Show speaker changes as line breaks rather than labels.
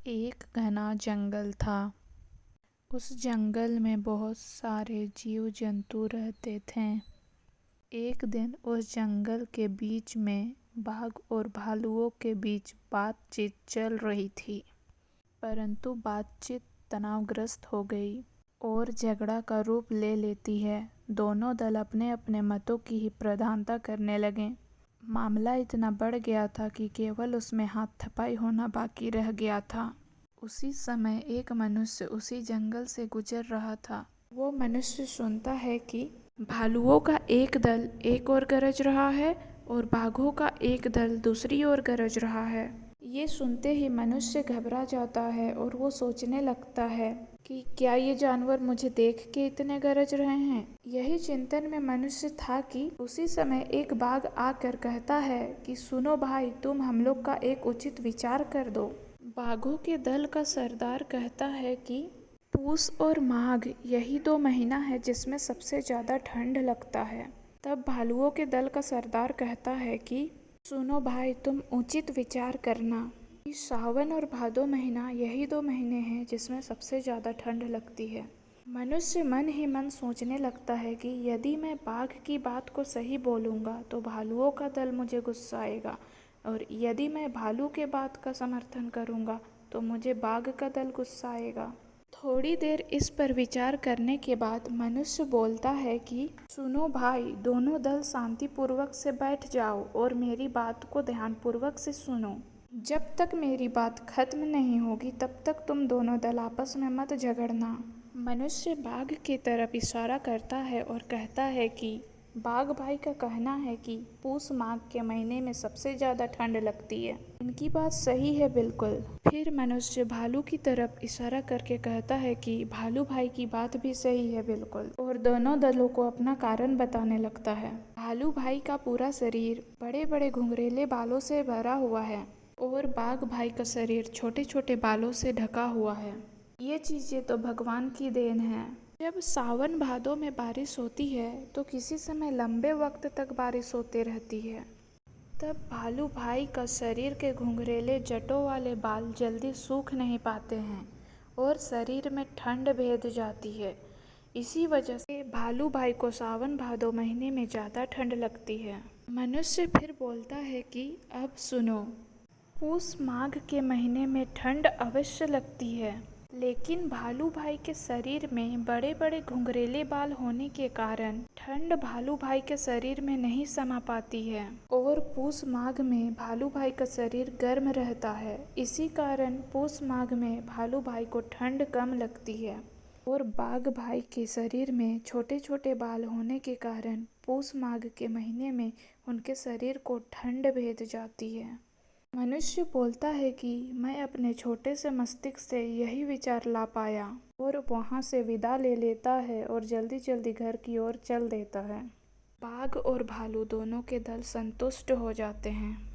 एक घना जंगल था। उस जंगल में बहुत सारे जीव जंतु रहते थे। एक दिन उस जंगल के बीच में बाघ और भालुओं के बीच बातचीत चल रही थी, परंतु बातचीत तनावग्रस्त हो गई और झगड़ा का रूप ले लेती है। दोनों दल अपने अपने मतों की ही प्रधानता करने लगे। मामला इतना बढ़ गया था कि केवल उसमें हाथापाई होना बाकी रह गया था। उसी समय एक मनुष्य उसी जंगल से गुजर रहा था। वो मनुष्य सुनता है कि भालुओं का एक दल एक ओर गरज रहा है और बाघों का एक दल दूसरी ओर गरज रहा है। ये सुनते ही मनुष्य घबरा जाता है और वो सोचने लगता है कि क्या ये जानवर मुझे देख के इतने गरज रहे हैं। यही चिंतन में मनुष्य था कि उसी समय एक बाघ आकर कहता है कि सुनो भाई, तुम हम लोग का एक उचित विचार कर दो। बाघों के दल का सरदार कहता है कि पूस और माघ यही 2 महीना है जिसमें सबसे ज़्यादा ठंड लगता है। तब भालुओं के दल का सरदार कहता है कि सुनो भाई, तुम उचित विचार करना कि सावन और भादो महीना यही 2 महीने हैं जिसमें सबसे ज़्यादा ठंड लगती है। मनुष्य मन ही मन सोचने लगता है कि यदि मैं बाघ की बात को सही बोलूँगा तो भालुओं का दल मुझे गुस्साएगा, और यदि मैं भालू के बात का समर्थन करूँगा तो मुझे बाघ का दल गुस्साएगा। थोड़ी देर इस पर विचार करने के बाद मनुष्य बोलता है कि सुनो भाई, दोनों दल शांतिपूर्वक से बैठ जाओ और मेरी बात को ध्यानपूर्वक से सुनो। जब तक मेरी बात खत्म नहीं होगी तब तक तुम दोनों दल आपस में मत झगड़ना। मनुष्य बाघ की तरफ इशारा करता है और कहता है कि बाघ भाई का कहना है कि पूस माघ के महीने में सबसे ज़्यादा ठंड लगती है। इनकी बात सही है बिल्कुल। फिर मनुष्य भालू की तरफ इशारा करके कहता है कि भालू भाई की बात भी सही है बिल्कुल, और दोनों दलों को अपना कारण बताने लगता है। भालू भाई का पूरा शरीर बड़े बड़े घुंघरेले बालों से भरा हुआ है और बाघ भाई का शरीर छोटे छोटे बालों से ढका हुआ है। ये चीज़ें तो भगवान की देन है। जब सावन भादों में बारिश होती है तो किसी समय लंबे वक्त तक बारिश होती रहती है। तब भालू भाई का शरीर के घुंघरेले जटों वाले बाल जल्दी सूख नहीं पाते हैं और शरीर में ठंड भेद जाती है। इसी वजह से भालू भाई को सावन भादों महीने में ज़्यादा ठंड लगती है। मनुष्य फिर बोलता है कि अब सुनो, पूस माघ के महीने में ठंड अवश्य लगती है, लेकिन भालू भाई के शरीर में बड़े बड़े घुंघरेले बाल होने के कारण ठंड भालू भाई के शरीर में नहीं समा पाती है और पूस माघ में भालू भाई का शरीर गर्म रहता है। इसी कारण पूस माघ में भालू भाई को ठंड कम लगती है और बाघ भाई के शरीर में छोटे छोटे बाल होने के कारण पूस माघ के महीने में उनके शरीर को ठंड भेद जाती है। मनुष्य बोलता है कि मैं अपने छोटे से मस्तिष्क से यही विचार ला पाया, और वहाँ से विदा ले लेता है और जल्दी जल्दी घर की ओर चल देता है। बाघ और भालू दोनों के दल संतुष्ट हो जाते हैं।